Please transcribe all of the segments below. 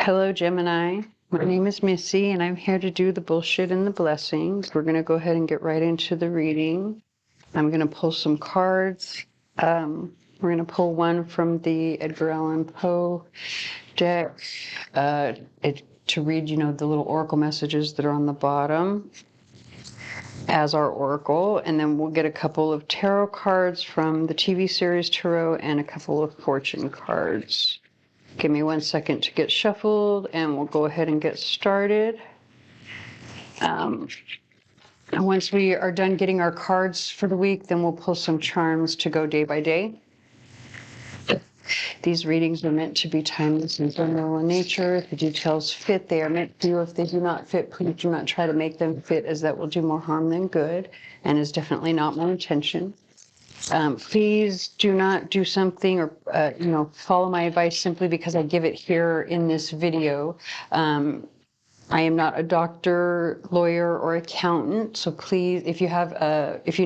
Hello, Gemini. My name is Missy, and I'm here to do the bullshit and the blessings. We're going to go ahead and get right into the reading. I'm going to pull some cards. We're going to pull one from the Edgar Allan Poe deck to read, the little oracle messages that are on the bottom as our oracle. And then we'll get a couple of tarot cards from the TV series Tarot and a couple of fortune cards. Give me 1 second to get shuffled and we'll go ahead and get started. Once we are done getting our cards for the week, then we'll pull some charms to go day by day. These readings are meant to be timeless and general in nature. If the details fit, they are meant for you. If they do not fit, please do not try to make them fit, as that will do more harm than good and is definitely not my intention. Please do not do something or, follow my advice simply because I give it here in this video. I am not a doctor, lawyer, or accountant. So please, if you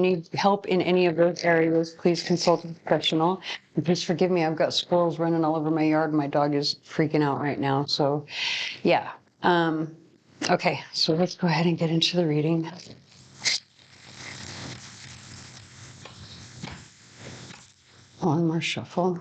need help in any of those areas, please consult a professional. And please forgive me, I've got squirrels running all over my yard. My dog is freaking out right now. So yeah. Okay, so let's go ahead and get into the reading. One more shuffle.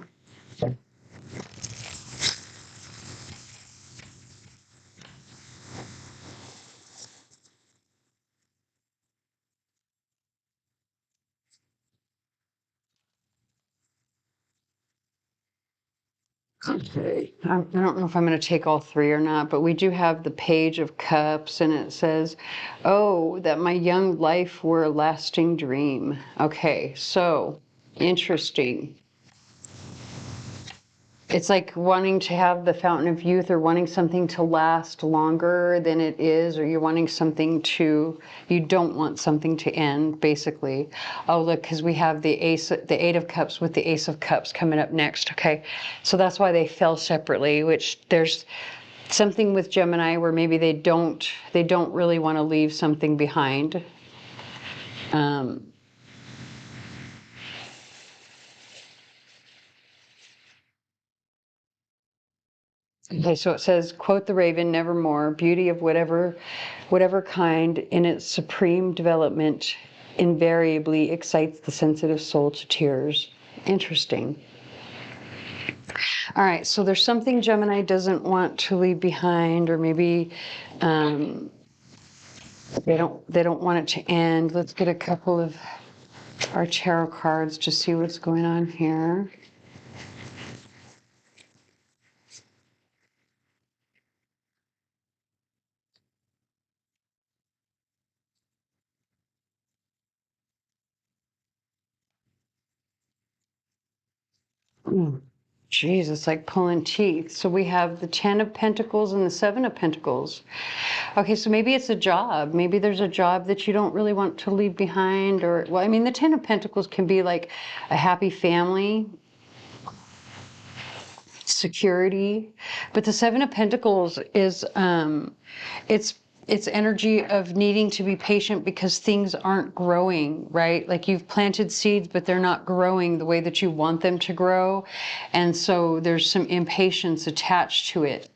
Okay, I don't know if I'm going to take all three or not, but we do have the Page of Cups, and it says, "Oh, that my young life were a lasting dream." Okay, so interesting. It's like wanting to have the fountain of youth, or wanting something to last longer than it is, or you're wanting something you don't want something to end, basically. Oh, look, because we have the Eight of Cups with the Ace of Cups coming up next. Okay, so that's why they fell separately, which there's something with Gemini where maybe they don't really want to leave something behind. Okay, so it says, quote the raven, nevermore, beauty of whatever kind in its supreme development invariably excites the sensitive soul to tears. Interesting. All right, so there's something Gemini doesn't want to leave behind, or maybe they don't want it to end. Let's get a couple of our tarot cards to see what's going on here. Jeez, it's like pulling teeth. So we have the 10 of Pentacles and the 7 of Pentacles. Okay, so maybe it's a job. Maybe there's a job that you don't really want to leave behind. Or, well, I mean, the 10 of Pentacles can be like a happy family, security. But the 7 of Pentacles is, it's energy of needing to be patient because things aren't growing, right? Like you've planted seeds, but they're not growing the way that you want them to grow. And so there's some impatience attached to it.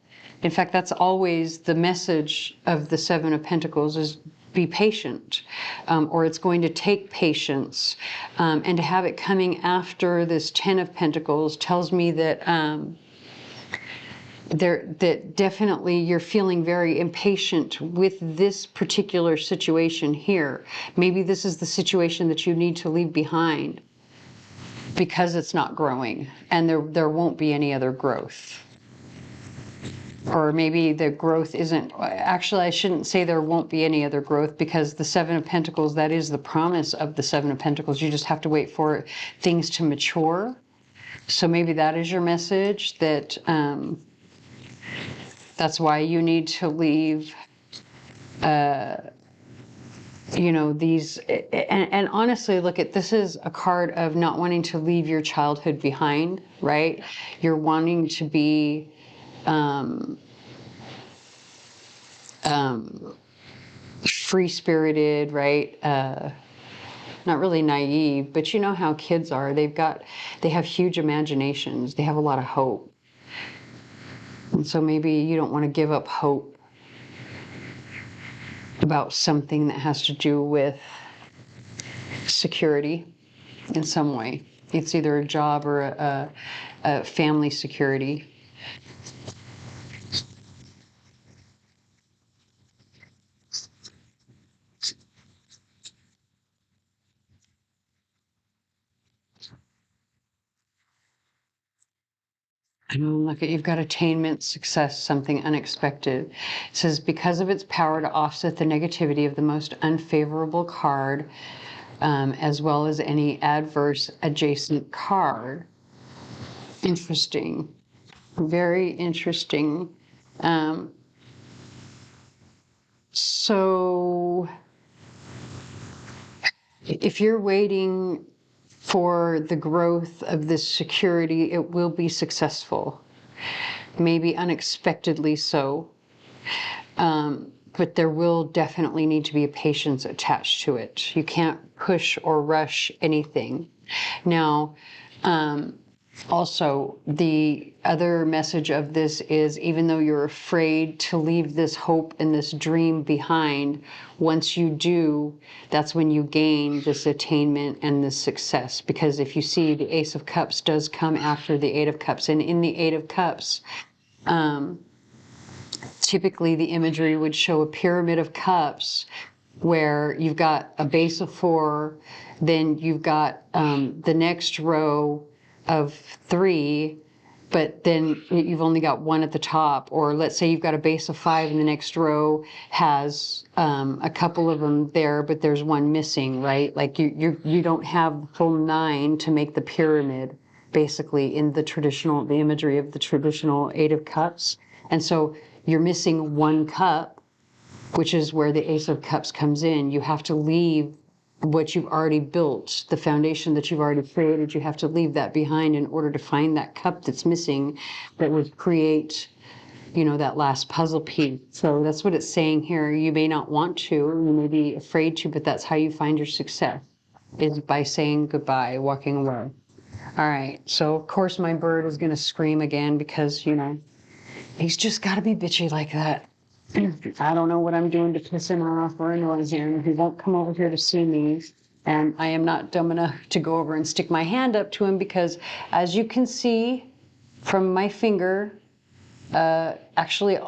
In fact, that's always the message of the 7 of Pentacles is be patient, or it's going to take patience. And to have it coming after this 10 of Pentacles tells me that that definitely you're feeling very impatient with this particular situation here. Maybe this is the situation that you need to leave behind because it's not growing and there won't be any other growth. Or maybe the growth isn't, actually I shouldn't say there won't be any other growth, because the 7 of Pentacles, that is the promise of the 7 of Pentacles. You just have to wait for things to mature. So maybe that is your message, that that's why you need to leave, these, and honestly, look at, this is a card of not wanting to leave your childhood behind, right? You're wanting to be, free-spirited, right? Not really naive, but you know how kids are. They have huge imaginations. They have a lot of hope. And so maybe you don't want to give up hope about something that has to do with security in some way. It's either a job or a family security. And look at, you've got attainment, success, something unexpected. It says, because of its power to offset the negativity of the most unfavorable card, as well as any adverse adjacent card. Interesting. Very interesting. So if you're waiting for the growth of this security, it will be successful, maybe unexpectedly so. But there will definitely need to be a patience attached to it. You can't push or rush anything. Now, also, the other message of this is, even though you're afraid to leave this hope and this dream behind, once you do, that's when you gain this attainment and this success. Because if you see, the Ace of Cups does come after the Eight of Cups. And in the Eight of Cups, typically the imagery would show a pyramid of cups where you've got a base of 4, then you've got the next row of 3, but then you've only got 1 at the top. Or let's say you've got a base of 5 and the next row has a couple of them there, but there's 1 missing, right? Like you don't have the full 9 to make the pyramid, basically, in the imagery of the traditional Eight of Cups. And so you're missing 1 cup, which is where the Ace of Cups comes in. You have to leave what you've already built, the foundation that you've already created. You have to leave that behind in order to find that cup that's missing that would create, that last puzzle piece. So that's what it's saying here. You may not want to, you may be afraid to, but that's how you find your success, is by saying goodbye, walking away. All right, so of course my bird is going to scream again because, he's just got to be bitchy like that. I don't know what I'm doing to piss him off or annoy him. He won't come over here to see me. And I am not dumb enough to go over and stick my hand up to him because, as you can see from my finger, actually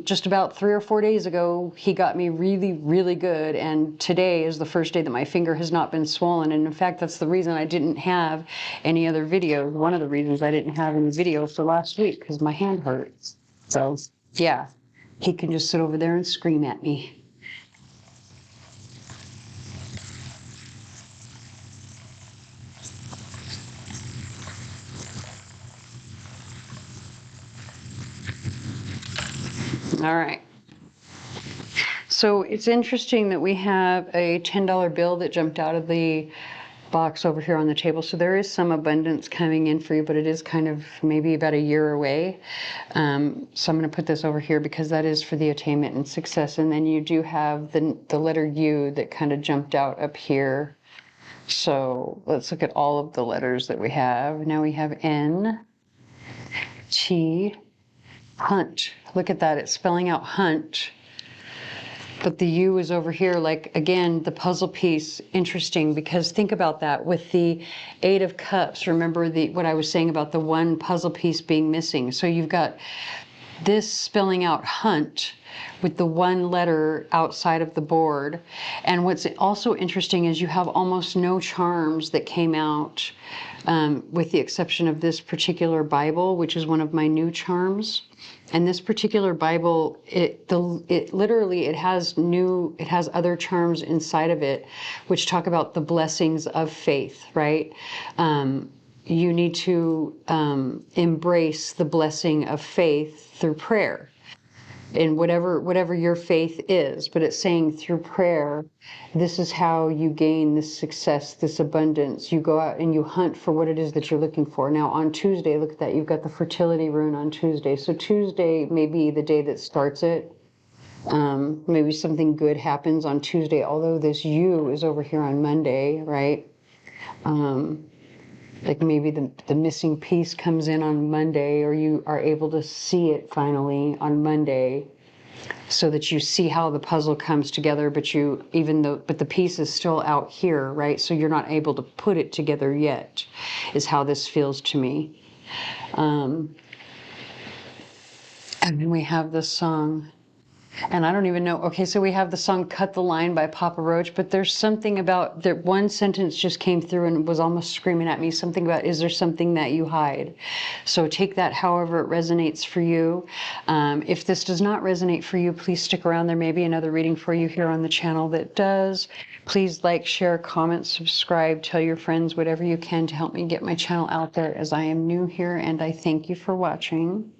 just about 3 or 4 days ago, he got me really, really good. And today is the first day that my finger has not been swollen. And in fact, that's the reason I didn't have any other videos. One of the reasons I didn't have any videos for last week, because my hand hurts. So, yeah. He can just sit over there and scream at me. All right. So it's interesting that we have a $10 bill that jumped out of the box over here on the table. So there is some abundance coming in for you, but it is kind of maybe about a year away. So I'm going to put this over here because that is for the attainment and success. And then you do have the letter U that kind of jumped out up here. So let's look at all of the letters that we have. Now we have N, T, hunt. Look at that. It's spelling out hunt. But the U is over here, like, again, the puzzle piece, interesting, because think about that. With the Eight of Cups, remember what I was saying about the 1 puzzle piece being missing. So you've got this spelling out hunt with the 1 letter outside of the board. And what's also interesting is you have almost no charms that came out, with the exception of this particular Bible, which is one of my new charms. And this particular Bible, it has other charms inside of it, which talk about the blessings of faith, right? You need to embrace the blessing of faith through prayer, in whatever your faith is. But it's saying through prayer, this is how you gain this success, this abundance. You go out and you hunt for what it is that you're looking for. Now on Tuesday, look at that, you've got the fertility rune on Tuesday. So Tuesday may be the day that starts it. Maybe something good happens on Tuesday, although this U is over here on Monday, right? Like maybe the missing piece comes in on Monday, or you are able to see it finally on Monday, so that you see how the puzzle comes together, but but the piece is still out here, right? So you're not able to put it together yet, is how this feels to me. And then we have this song. And I don't even know. Okay, so we have the song Cut the Line by Papa Roach, but there's something about that one sentence just came through and was almost screaming at me, something about, is there something that you hide? So take that however it resonates for you. If this does not resonate for you, please stick around. There may be another reading for you here on the channel that does. Please like, share, comment, subscribe, tell your friends, whatever you can to help me get my channel out there, as I am new here, and I thank you for watching.